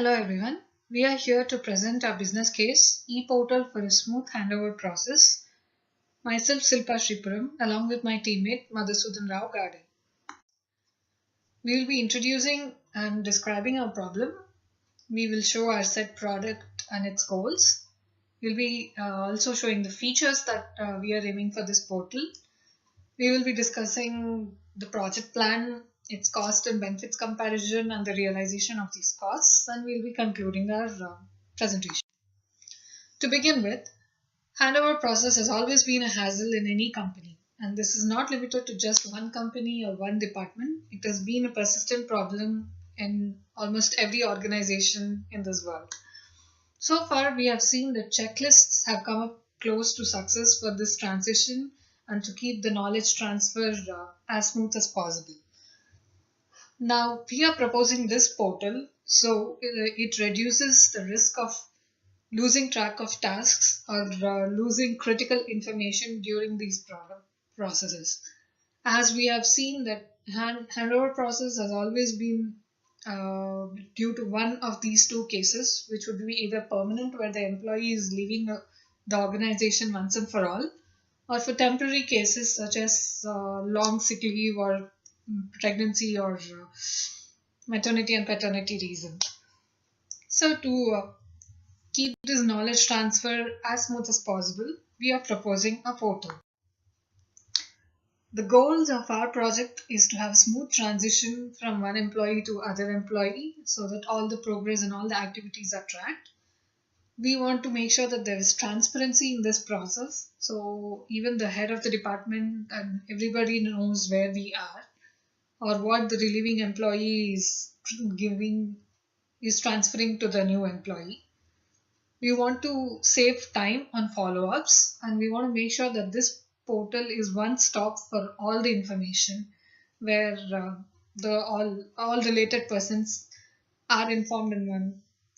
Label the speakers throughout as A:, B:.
A: Hello everyone. We are here to present our business case, ePortal for a smooth handover process. Myself Silpa Sripuram along with my teammate Madhusudan Rao Gade. We will be introducing and describing our problem. We will show our set product and its goals. We'll be also showing the features that we are aiming for this portal. We will be discussing the project plan, its cost and benefits comparison, and the realization of these costs, and we'll be concluding our presentation. To begin with, handover process has always been a hassle in any company, and this is not limited to just one company or one department. It has been a persistent problem in almost every organization in this world. So far, we have seen that checklists have come up close to success for this transition and to keep the knowledge transfer as smooth as possible. Now, we are proposing this portal so it reduces the risk of losing track of tasks or losing critical information during these processes. As we have seen that handover process has always been due to one of these two cases, which would be either permanent, where the employee is leaving the organization once and for all, or for temporary cases such as long sick leave or pregnancy or maternity and paternity reason. So to keep this knowledge transfer as smooth as possible, we are proposing a portal. The goals of our project is to have smooth transition from one employee to other employee so that all the progress and all the activities are tracked. We want to make sure that there is transparency in this process, so even the head of the department and everybody knows where we are or what the relieving employee is transferring to the new employee. We want to save time on follow-ups, and we want to make sure that this portal is one stop for all the information where the all related persons are informed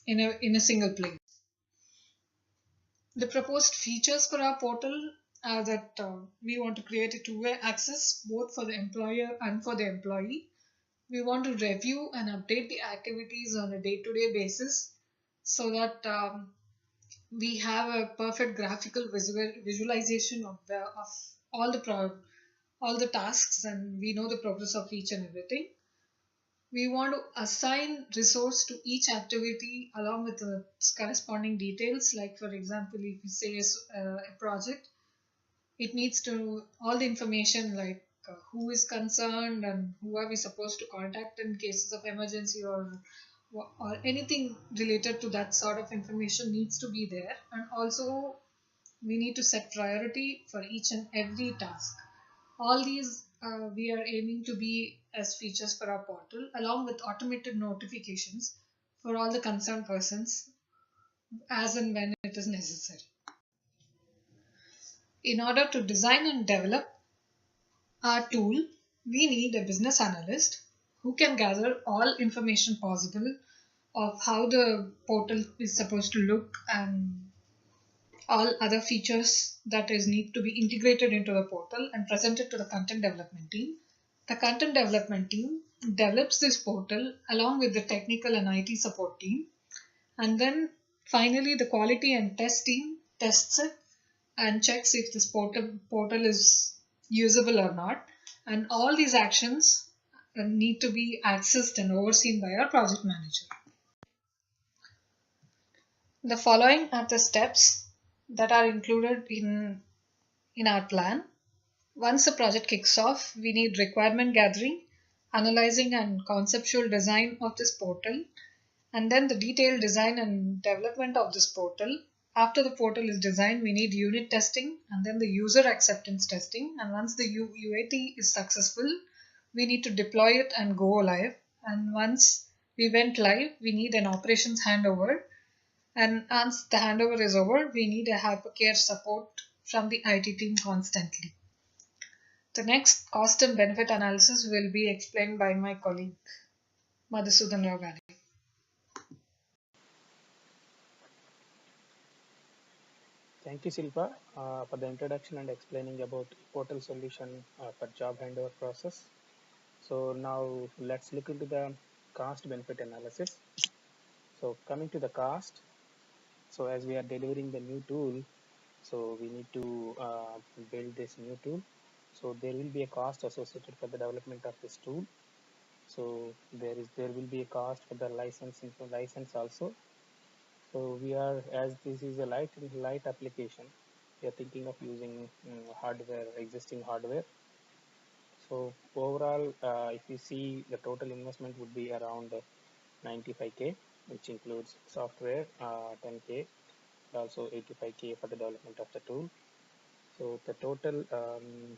A: in a single place. The proposed features for our portal are that we want to create a two-way access both for the employer and for the employee. We want to review and update the activities on a day-to-day basis so that we have a perfect graphical visualization of all all the tasks, and we know the progress of each and everything. We want to assign resource to each activity along with the corresponding details. Like for example, if you say a project, it needs to all the information like who is concerned and who are we supposed to contact in cases of emergency or anything related to that sort of information needs to be there. And also we need to set priority for each and every task. All these we are aiming to be as features for our portal along with automated notifications for all the concerned persons as and when it is necessary. In order to design and develop our tool, we need a business analyst who can gather all information possible of how the portal is supposed to look and all other features that is need to be integrated into the portal and presented to the content development team. The content development team develops this portal along with the technical and IT support team, and then finally the quality and test team tests it and checks if this portal is usable or not, and all these actions need to be accessed and overseen by our project manager. The following are the steps that are included in our plan. Once the project kicks off, we need requirement gathering, analyzing and conceptual design of this portal, and then the detailed design and development of this portal. After the portal is designed, we need unit testing and then the user acceptance testing. And once the UAT is successful, we need to deploy it and go live. And once we went live, we need an operations handover. And once the handover is over, we need a hypercare support from the IT team constantly. The next cost and benefit analysis will be explained by my colleague Madhusudan Rao Gade.
B: Thank you, Silpa, for the introduction and explaining about portal solution for job handover process. So now let's look into the cost benefit analysis. So coming to the cost, so as we are delivering the new tool, so we need to build this new tool. So there will be a cost associated for the development of this tool. So there will be a cost for the licensing for license also. So we are, as this is a light application, we are thinking of using hardware, existing hardware. So overall, if you see, the total investment would be around 95K, which includes software 10K, also 85K for the development of the tool. So the total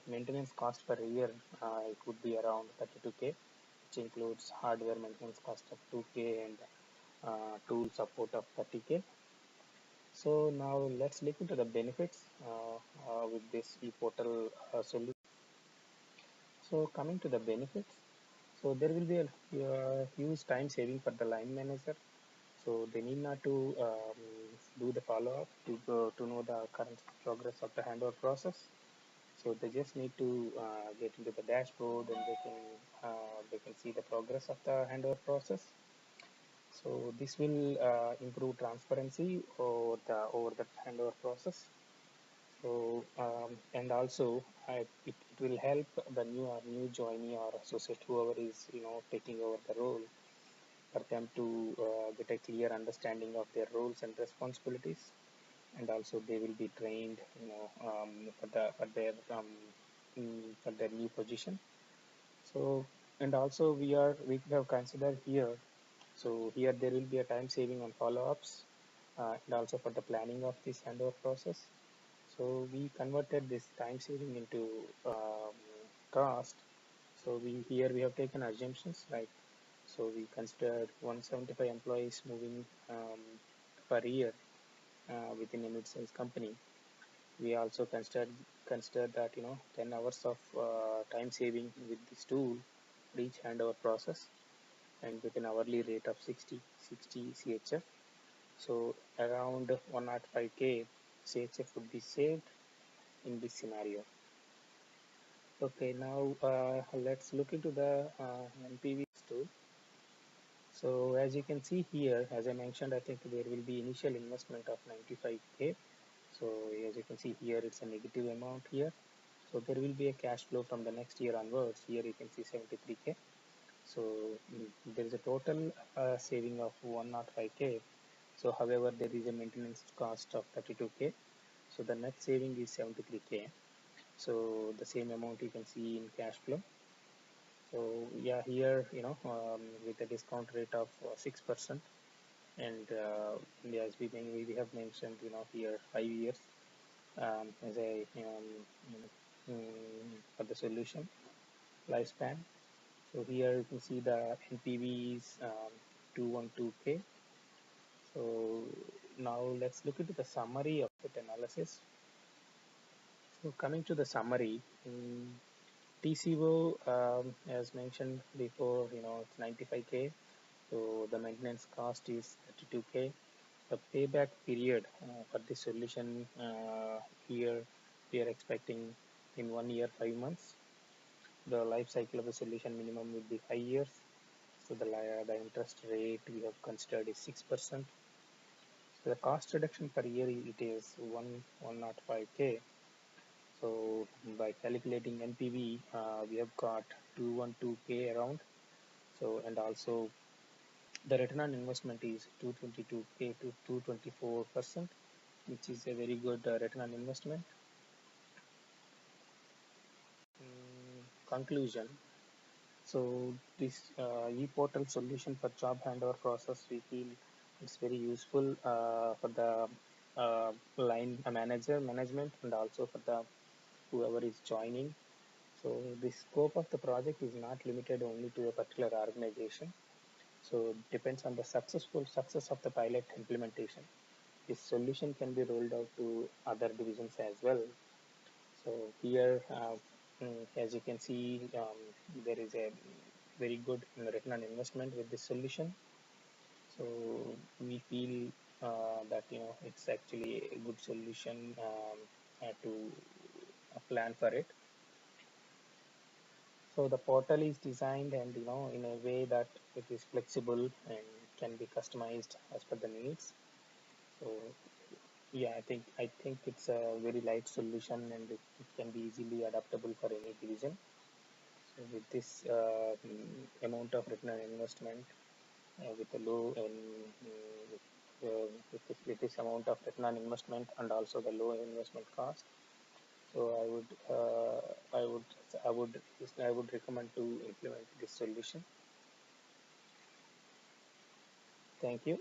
B: maintenance cost per year, it would be around 32K, which includes hardware maintenance cost of 2K and tool support of 30K. So now let's look into the benefits with this ePortal solution. So coming to the benefits, so there will be a huge time saving for the line manager. So they need not to do the follow-up to know the current progress of the handover process. So they just need to get into the dashboard, and they can see the progress of the handover process. So this will improve transparency over the handover process. So and also it will help the new joinee or associate, whoever is taking over the role, for them to get a clear understanding of their roles and responsibilities, and also they will be trained for their new position. So and also we have considered here, so here there will be a time saving on follow-ups and also for the planning of this handover process. So we converted this time saving into cost. So we have taken assumptions, right? So we considered 175 employees moving per year within a mid-sized company. We also considered that 10 hours of time saving with this tool for each handover process, and with an hourly rate of 60 CHF. So around 105K CHF would be saved in this scenario. Okay, now let's look into the NPV tool. So as you can see here, as I mentioned, I think there will be initial investment of 95K. So as you can see here, it's a negative amount here. So there will be a cash flow from the next year onwards. Here you can see 73K. So there is a total saving of 105K. So however, there is a maintenance cost of 32K. So the net saving is 73K. So the same amount you can see in cash flow. So yeah, here with a discount rate of 6%, and as we have mentioned, here 5 years as a for the solution lifespan. So here you can see the NPV is 212K. So now let's look into the summary of the analysis. So coming to the summary, TCO, as mentioned before, it's 95K. So the maintenance cost is 32K. The payback period for this solution here we are expecting in 1 year, 5 months. The life cycle of the solution minimum will be 5 years. So the interest rate we have considered is 6%. So the cost reduction per year, it is 105K. So by calculating NPV, we have got 212K around. So and also the return on investment is 222K to 224%, which is a very good return on investment. Conclusion. So this e-portal solution for job handover process, we feel it's very useful for the line manager management, and also for the whoever is joining. So the scope of the project is not limited only to a particular organization. So it depends on the success of the pilot implementation. This solution can be rolled out to other divisions as well. So here, as you can see, there is a very good return on investment with this solution. So we feel that it's actually a good solution to plan for it. So the portal is designed and in a way that it is flexible and can be customized as per the needs. So yeah, I think it's a very light solution, and it can be easily adaptable for any division. So with this amount of return on investment, with a low and with this amount of return on investment and also the low investment cost, so I would I would I would recommend to implement this solution. Thank you.